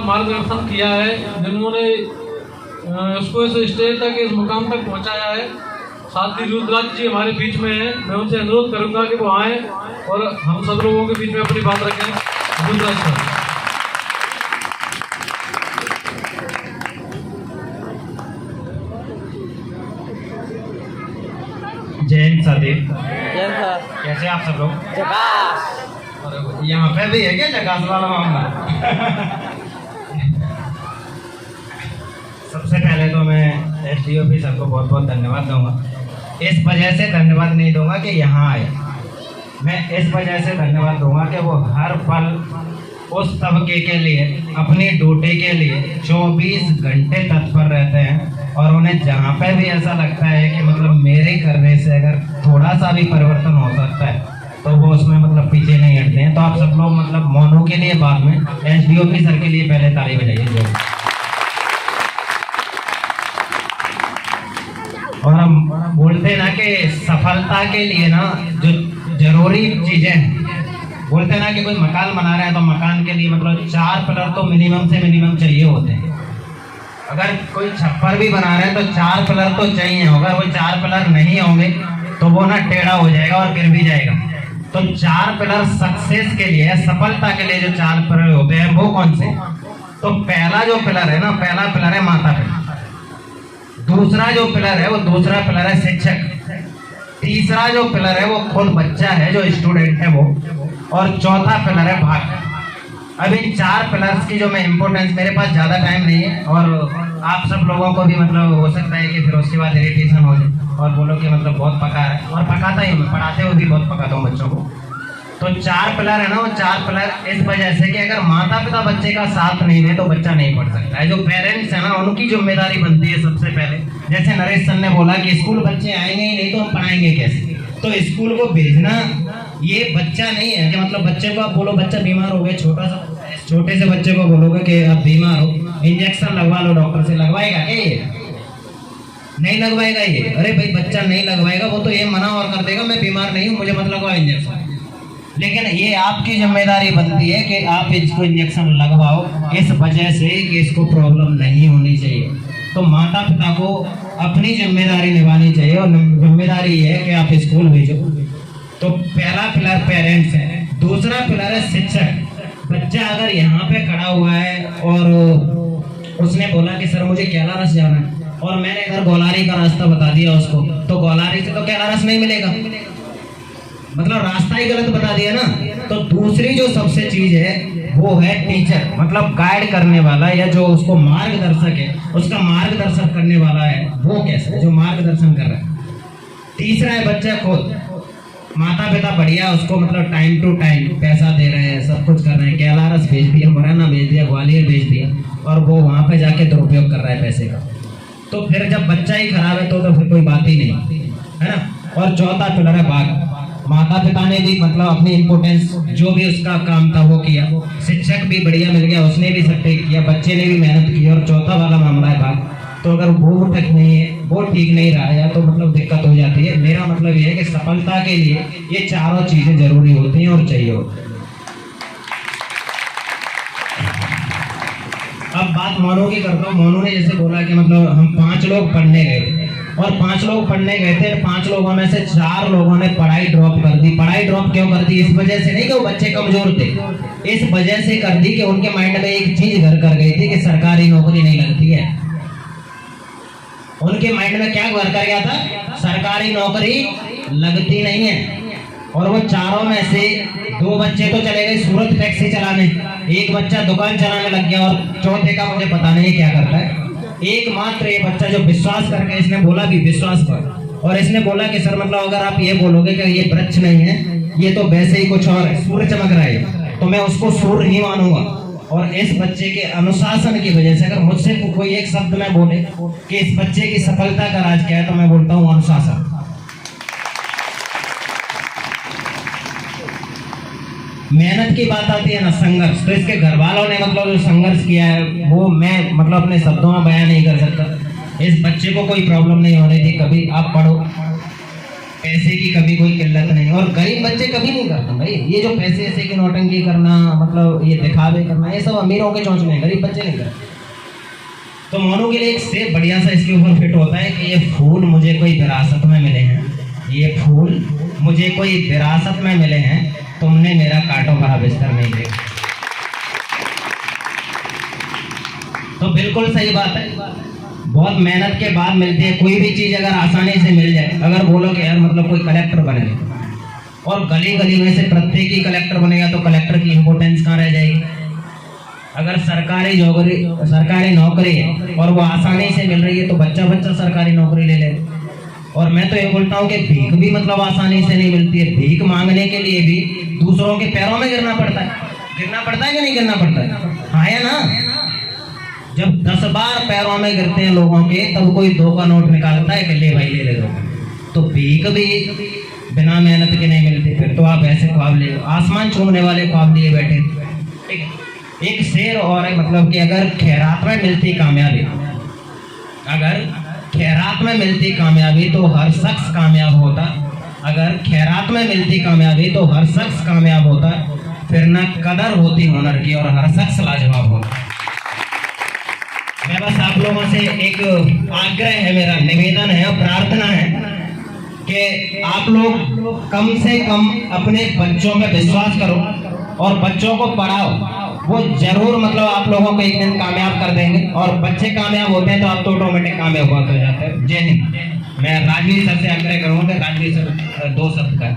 मार्गदर्शन किया है, जिन्होंने इसको इस स्टेज तक, इस मुकाम तक पहुंचाया है। साथ ही रुद्राज जी हमारे बीच में हैं, मैं उनसे अनुरोध करूंगा कि वो आएँ और हम सब लोगों के बीच में अपनी बात रखें। रुद्राज सर। जय हिंद साथी, कैसे आप सब लोग? यहाँ पे भी है क्या जकास वाला मामला? सबसे पहले तो मैं एसडीओपी सर को बहुत बहुत धन्यवाद दूंगा। इस वजह से धन्यवाद नहीं दूंगा कि यहाँ आए, मैं इस वजह से धन्यवाद दूंगा कि वो हर पल उस तबके के लिए, अपनी ड्यूटी के लिए 24 घंटे तत्पर रहते हैं। और उन्हें जहाँ पे भी ऐसा लगता है कि मतलब मेरे करने से अगर थोड़ा सा भी परिवर्तन हो सकता है तो वो उसमें मतलब पीछे नहीं हटते हैं। तो आप सब लोग मतलब मोनू के लिए बाद में, एसडीओपी सर के लिए पहले ताली बजाइए। और हम बोलते हैं ना कि सफलता के लिए ना जो जरूरी चीजें, बोलते हैं ना कि कोई मकान बना रहे हैं तो मकान के लिए मतलब 4 पिलर तो मिनिमम से मिनिमम चाहिए होते हैं। अगर कोई छप्पर भी बना रहे हैं तो 4 पिलर तो चाहिए। अगर वो 4 पिलर नहीं होंगे तो वो ना टेढ़ा हो जाएगा और गिर भी जाएगा। तो 4 पिलर सक्सेस के लिए, सफलता के लिए जो 4 पिलर होते हैं वो कौन से? तो पहला जो पिलर है ना, पहला पिलर है माता पिता। दूसरा जो पिलर है वो दूसरा पिलर है शिक्षक। तीसरा जो पिलर है वो खुद बच्चा है, जो स्टूडेंट है वो। और चौथा पिलर है भाग। अब इन 4 पिलर्स की जो मैं इम्पोर्टेंस, मेरे पास ज़्यादा टाइम नहीं है और आप सब लोगों को भी मतलब हो सकता है कि फिर उसके बाद इरिटेशन हो जाए और बोलो कि मतलब बहुत पका है, और पकाता ही हूँ मैं, पढ़ाते हुए भी बहुत पकाता हूँ बच्चों को। तो 4 पिलर है ना, वो 4 पिलर इस वजह से कि अगर माता पिता बच्चे का साथ नहीं दे तो बच्चा नहीं पढ़ सकता है। जो पेरेंट्स है ना, उनकी जिम्मेदारी बनती है सबसे पहले। जैसे नरेश सर ने बोला कि स्कूल बच्चे आएंगे ही नहीं तो हम पढ़ाएंगे कैसे? तो स्कूल को भेजना ये बच्चा नहीं है कि मतलब बच्चे को आप बोलो बच्चा बीमार हो गया, छोटे से बच्चे को बोलोगे कि आप बीमार हो, इंजेक्शन लगवा लो डॉक्टर से, लगवाएगा क्या ये? नहीं लगवाएगा ये। अरे भाई बच्चा नहीं लगवाएगा, वो तो ये मना और कर देगा मैं बीमार नहीं हूँ, मुझे मत लगवाओ इंजेक्शन। लेकिन ये आपकी जिम्मेदारी बनती है कि आप इसको इंजेक्शन लगवाओ, इस वजह से कि इसको प्रॉब्लम नहीं होनी चाहिए। तो माता पिता को अपनी जिम्मेदारी निभानी चाहिए और जिम्मेदारी है कि आप स्कूल भेजो। तो पहला पिलर पेरेंट्स है, दूसरा पिलर है शिक्षक। बच्चा अगर यहाँ पे खड़ा हुआ है और उसने बोला कि सर मुझे कैलारस जाना है, और मैंने इधर गोलारी का रास्ता बता दिया उसको, तो गोलारी से तो कैलारस नहीं मिलेगा, मतलब रास्ता ही गलत बता दिया ना। तो दूसरी जो सबसे चीज है वो है टीचर, मतलब गाइड करने वाला, या जो उसको मार्गदर्शक है, उसका मार्गदर्शन करने वाला है वो कैसा है, जो मार्गदर्शन कर रहा है। तीसरा है बच्चा खुद। माता पिता बढ़िया उसको मतलब टाइम टू टाइम पैसा दे रहे हैं, सब कुछ कर रहे हैं, कैलारस भेज दिया, मुरैना भेज दिया, ग्वालियर भेज दिया, और वो वहाँ पे जाके दुरुपयोग कर रहा है पैसे का। तो फिर जब बच्चा ही खराब है तो फिर कोई बात ही नहीं है ना। और चौथा पिलर है भाग। माता पिता ने भी मतलब अपनी इम्पोर्टेंस, जो भी उसका काम था वो किया, शिक्षक भी बढ़िया मिल गया, उसने भी सब ठीक किया, बच्चे ने भी मेहनत की। और चौथा वाला मामला है भाग। तो अगर वो ठीक नहीं है, वो ठीक नहीं रहा है तो मतलब दिक्कत हो जाती है। मेरा मतलब ये है कि सफलता के लिए ये चारों चीजें जरूरी होती हैं और चाहिए होती है। अब बात मोनू की करता हूँ। मोनू ने जैसे बोला कि मतलब हम 5 लोग पढ़ने गए और 5 लोग पढ़ने गए थे, 5 लोगों में से 4 लोगों ने पढ़ाई ड्रॉप कर दी। पढ़ाई ड्रॉप क्यों कर दी? इस वजह से नहीं कि वो बच्चे कमजोर थे, इस वजह से कर दी कि उनके माइंड में एक चीज घर कर गई थी कि सरकारी नौकरी नहीं लगती है। उनके माइंड में क्या घर कर गया था? सरकारी नौकरी लगती नहीं है। और वो चारों में से 2 बच्चे तो चले गए सूरत टैक्सी चलाने, एक बच्चा दुकान चलाने लग गया, और चौथे का मुझे पता नहीं क्या करता है। एकमात्र ये बच्चा जो विश्वास करके, इसने बोला भी विश्वास पर, और इसने बोला कि सर मतलब अगर आप ये बोलोगे कि ये वृक्ष नहीं है, ये तो वैसे ही कुछ और है, सूर्य चमक रहा है, तो मैं उसको सूर्य ही मानूंगा। और इस बच्चे के अनुशासन की वजह से, अगर मुझसे कोई एक शब्द में बोले कि इस बच्चे की सफलता का राज क्या है, तो मैं बोलता हूँ अनुशासन। मेहनत की बात आती है ना, संघर्ष, तो इसके घर वालों ने मतलब जो संघर्ष किया है वो मैं मतलब अपने शब्दों में बयान नहीं कर सकता। इस बच्चे को कोई प्रॉब्लम नहीं होनी थी कभी। आप पढ़ो, पैसे की कभी कोई किल्लत नहीं, और गरीब बच्चे कभी नहीं करते भाई। ये जो पैसे ऐसे की नोटंकी करना, मतलब ये दिखावे करना, ये सब अमीरों के चोंच में, गरीब बच्चे नहीं करते। तो मोनू के लिए एक सेब बढ़िया सा इसके ऊपर फिट होता है कि ये फूल मुझे कोई विरासत में मिले हैं, ये फूल मुझे कोई विरासत में मिले हैं, तुमने मेरा कांटों भरा बिस्तर नहीं देखा। तो बिल्कुल सही बात है, बहुत मेहनत के बाद मिलती है कोई भी चीज़। अगर आसानी से मिल जाए, अगर बोलो कि यार मतलब कोई कलेक्टर बने और गली गली में से प्रत्येक ही कलेक्टर बनेगा, तो कलेक्टर की इम्पोर्टेंस कहाँ रह जाएगी। अगर सरकारी नौकरी है और वो आसानी से मिल रही है, तो बच्चा बच्चा सरकारी नौकरी ले ले। और मैं तो ये बोलता हूँ कि भीख भी मतलब आसानी से नहीं मिलती है। भीख मांगने के लिए भी दूसरों के पैरों में गिरना पड़ता है। गिरना पड़ता है कि नहीं गिरना पड़ता है? हाँ या ना? जब 10 बार पैरों में गिरते हैं लोगों के, तब कोई 2 का नोट निकालता है कि ले भाई ले दो। तो भीख भी बिना मेहनत के नहीं मिलती। फिर तो आप ऐसे ख्वाब ले, आसमान छूने वाले ख्वाब लिए बैठे। एक शेर और है, मतलब कि अगर खैरात में मिलती कामयाबी, अगर खैरात में मिलती कामयाबी तो हर शख्स कामयाब होता। अगर खैरात में मिलती कामयाबी तो हर शख्स कामयाब होता। फिर ना कदर होती हुनर की और हर शख्स लाजवाब होता। मैं बस आप लोगों से एक आग्रह है, मेरा निवेदन है और प्रार्थना है कि आप लोग कम से कम अपने बच्चों पे विश्वास करो और बच्चों को पढ़ाओ। वो जरूर मतलब आप लोगों को एक दिन कामयाब कर देंगे, और बच्चे कामयाब होते हैं तो आप तो ऑटोमेटिक कामयाब हो जाते हैं। जय हिंद। मैं राजवीर सर से आग्रह करूँगा कि राजवीर सर 2 शब्द का